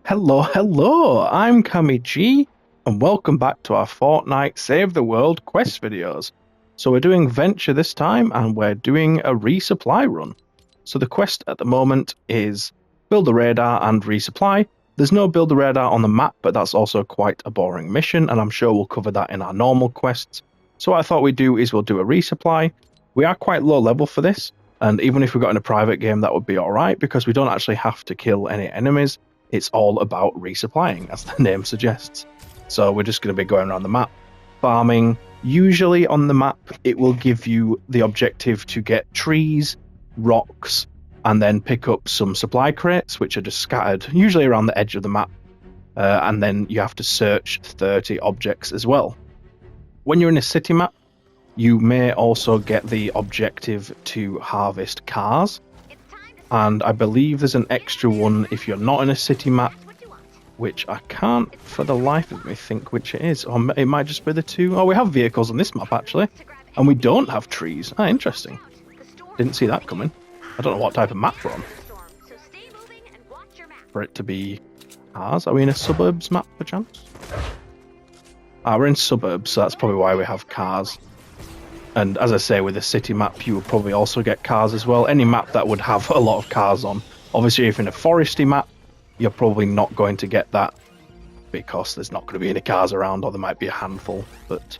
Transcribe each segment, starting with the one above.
Hello, I'm CammyG, and welcome back to our Fortnite Save the World quest videos. So we're doing Venture this time, and we're doing a resupply run. So the quest at the moment is build a radar and resupply. There's no build a radar on the map, but that's also quite a boring mission, and I'm sure we'll cover that in our normal quests. So what I thought we'd do is we'll do a resupply. We are quite low level for this, and even if we got in a private game, that would be alright, because we don't actually have to kill any enemies. It's all about resupplying, as the name suggests. So we're just going to be going around the map, farming. Usually on the map, it will give you the objective to get trees, rocks, and then pick up some supply crates, which are just scattered, usually around the edge of the map. And then you have to search 30 objects as well. When you're in a city map, you may also get the objective to harvest cars. And I believe there's an extra one if you're not in a city map, which I can't for the life of me think which it is. Or it might just be the two. Oh, we have vehicles on this map, actually. And we don't have trees. Ah, interesting. Didn't see that coming. I don't know what type of map we're on. For it to be cars. Are we in a suburbs map, perchance? Ah, we're in suburbs, so that's probably why we have cars. And as I say, with a city map, you would probably also get cars as well. Any map that would have a lot of cars on. Obviously, if in a foresty map, you're probably not going to get that because there's not going to be any cars around, or there might be a handful. But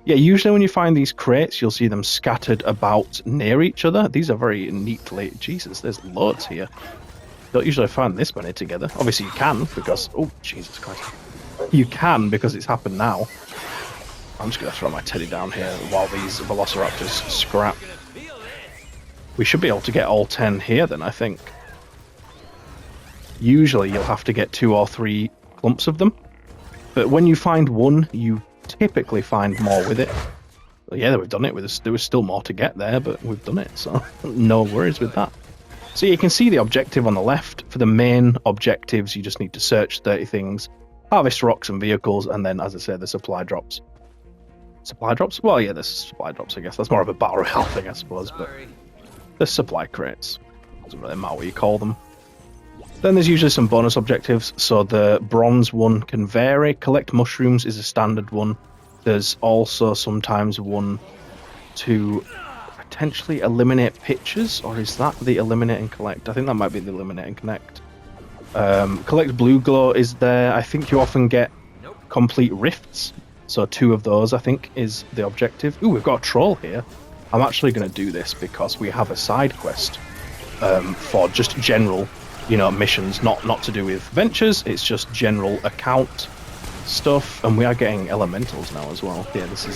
yeah, usually when you find these crates, you'll see them scattered about near each other. These are very neatly... Jesus, there's loads here. Don't usually find this many together. Obviously, you can because... Oh, Jesus Christ. You can because it's happened now. I'm just going to throw my teddy down here while these velociraptors scrap. We should be able to get all 10 here then, I think. Usually you'll have to get 2 or 3 clumps of them. But when you find one, you typically find more with it. So yeah, we've done it. There was still more to get there, but we've done it. So no worries with that. So you can see the objective on the left. For the main objectives, you just need to search 30 things, harvest rocks and vehicles, and then, as I said, the supply drops. Supply drops? Well, yeah, there's supply drops, I guess. That's more of a battle royale thing, I suppose, but there's supply crates. Doesn't really matter what you call them. Then there's usually some bonus objectives, so the bronze one can vary. Collect mushrooms is a standard one. There's also sometimes one to potentially eliminate pictures, or is that the eliminate and collect? I think that might be the eliminate and connect. Collect blue glow is there. I think you often get complete rifts. So 2 of those, I think, is the objective. Ooh, we've got a troll here. I'm actually going to do this because we have a side quest for just general, missions, not to do with ventures. It's just general account stuff, and we are getting elementals now as well. Yeah, this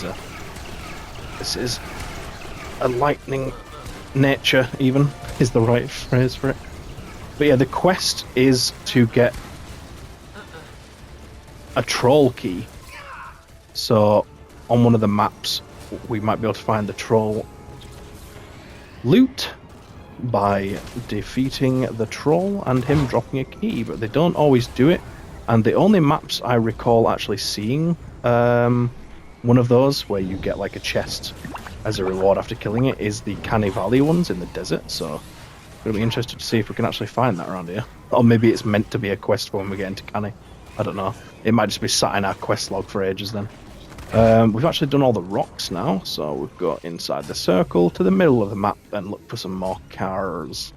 is a lightning nature, even, is the right phrase for it. But yeah, the quest is to get a troll key. So, on one of the maps, we might be able to find the troll loot by defeating the troll and him dropping a key, but they don't always do it. And the only maps I recall actually seeing one of those where you get like a chest as a reward after killing it is the Canny Valley ones in the desert. So, I'm going to be interested to see if we can actually find that around here. Or maybe it's meant to be a quest for when we get into Canny. I don't know. It might just be sat in our quest log for ages then. We've actually done all the rocks now, so we've got inside the circle to the middle of the map and look for some more cars.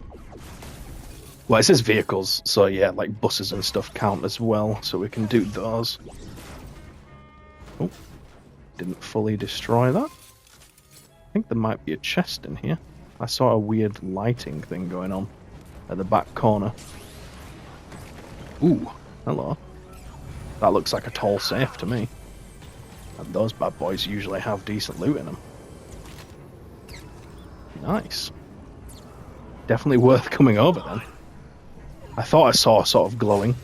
Well, it says vehicles, so yeah, like buses and stuff count as well, so we can do those. Oh, didn't fully destroy that. I think there might be a chest in here. I saw a weird lighting thing going on at the back corner. Ooh, hello. That looks like a tall safe to me. And those bad boys usually have decent loot in them. Nice. Definitely worth coming over then. I thought I saw sort of glowing.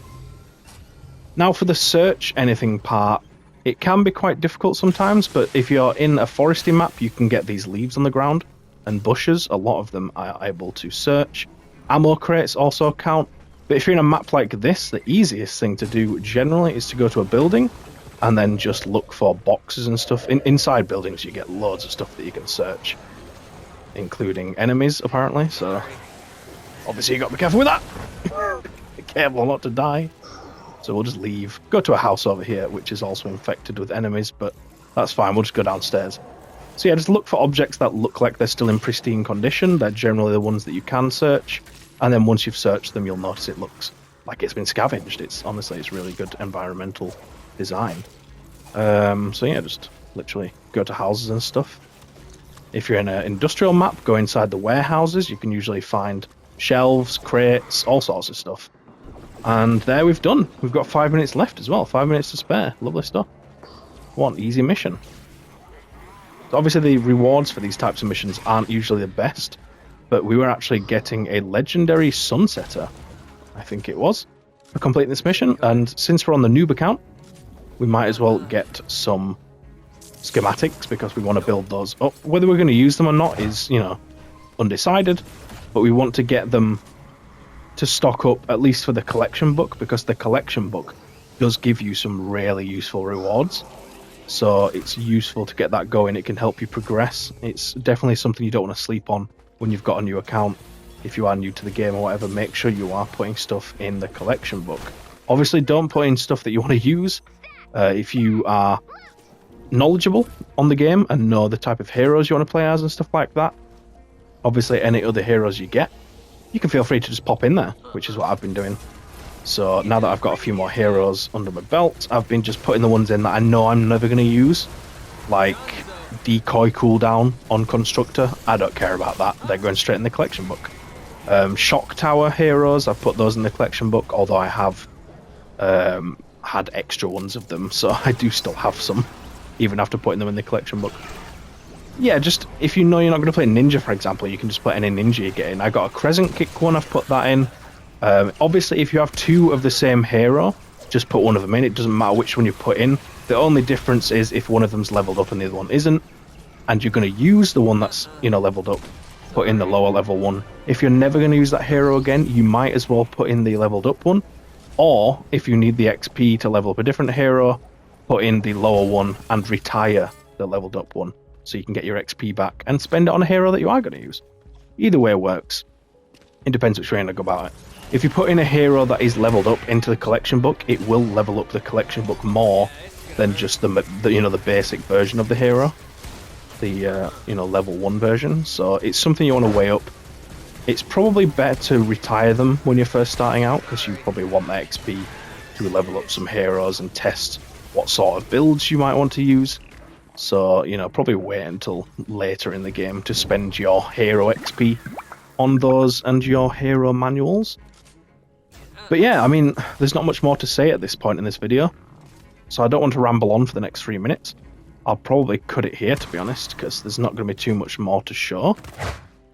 Now for the search anything part, it can be quite difficult sometimes, but if you're in a foresty map, you can get these leaves on the ground and bushes. A lot of them are able to search. Ammo crates also count. But if you're in a map like this, the easiest thing to do generally is to go to a building and then just look for boxes and stuff. Inside buildings, you get loads of stuff that you can search, including enemies, apparently, so obviously you got to be careful with that. Be careful not to die. So we'll just leave, go to a house over here, which is also infected with enemies, but that's fine. We'll just go downstairs. So yeah, just look for objects that look like they're still in pristine condition. They're generally the ones that you can search. And then once you've searched them, you'll notice it looks like it's been scavenged. Honestly, it's really good environmental design. So yeah, just literally go to houses and stuff. If you're in an industrial map, go inside the warehouses. You can usually find shelves, crates, all sorts of stuff. And there we've done. We've got 5 minutes left as well. 5 minutes to spare. Lovely stuff. One easy mission. So obviously the rewards for these types of missions aren't usually the best, but we were actually getting a legendary sunsetter, I think it was, for completing this mission. And since we're on the noob account, we might as well get some schematics because we want to build those up. Whether we're going to use them or not is, undecided, but we want to get them to stock up at least for the collection book, because the collection book does give you some really useful rewards. So it's useful to get that going. It can help you progress. It's definitely something you don't want to sleep on when you've got a new account. If you are new to the game or whatever, make sure you are putting stuff in the collection book. Obviously, don't put in stuff that you want to use. If you are knowledgeable on the game and know the type of heroes you want to play as and stuff like that, obviously any other heroes you get, you can feel free to just pop in there, which is what I've been doing. So now that I've got a few more heroes under my belt, I've been just putting the ones in that I know I'm never going to use, like decoy cooldown on Constructor. I don't care about that. They're going straight in the collection book. Shock Tower heroes, I've put those in the collection book, although I have had extra ones of them, so I do still have some, even after putting them in the collection book. Yeah, just if you know you're not going to play Ninja, for example, you can just put any Ninja you get in. I got a Crescent Kick one, I've put that in. Obviously, if you have two of the same hero, just put one of them in. It doesn't matter which one you put in. The only difference is if one of them's leveled up and the other one isn't, and you're going to use the one that's, leveled up, put in the lower level one. If you're never going to use that hero again, you might as well put in the leveled up one. Or, if you need the XP to level up a different hero, put in the lower one and retire the leveled up one, so you can get your XP back and spend it on a hero that you are going to use. Either way works. It depends which way you go about it. If you put in a hero that is leveled up into the collection book, it will level up the collection book more than just the basic version of the hero, the level 1 version. So it's something you want to weigh up. It's probably better to retire them when you're first starting out, because you probably want that XP to level up some heroes and test what sort of builds you might want to use. So, probably wait until later in the game to spend your hero XP on those and your hero manuals. But yeah, I mean, there's not much more to say at this point in this video, so I don't want to ramble on for the next 3 minutes. I'll probably cut it here, to be honest, because there's not going to be too much more to show.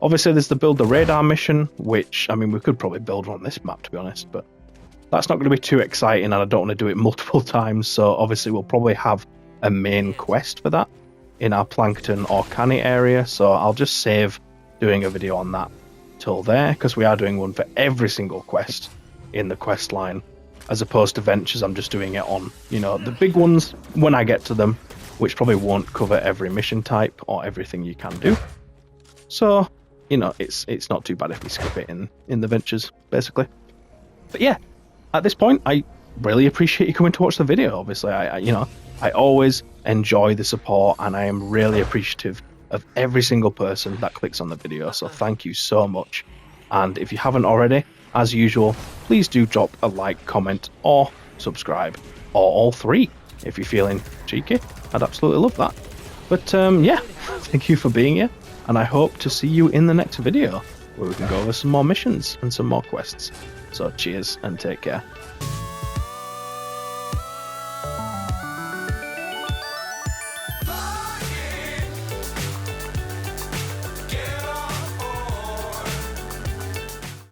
Obviously, there's the build the radar mission, which, I mean, we could probably build one on this map, to be honest, but that's not going to be too exciting, and I don't want to do it multiple times, so obviously we'll probably have a main quest for that in our Plankton or Canny area, so I'll just save doing a video on that till there, because we are doing one for every single quest in the quest line, as opposed to Ventures. I'm just doing it on, the big ones when I get to them, which probably won't cover every mission type or everything you can do. So, it's not too bad if we skip it in the Ventures, basically. But yeah, at this point, I really appreciate you coming to watch the video. Obviously, I always enjoy the support, and I am really appreciative of every single person that clicks on the video, so thank you so much. And if you haven't already, as usual, please do drop a like, comment, or subscribe, or all three if you're feeling cheeky. I'd absolutely love that. But yeah, thank you for being here, and I hope to see you in the next video, where we can go over some more missions and some more quests. So cheers and take care.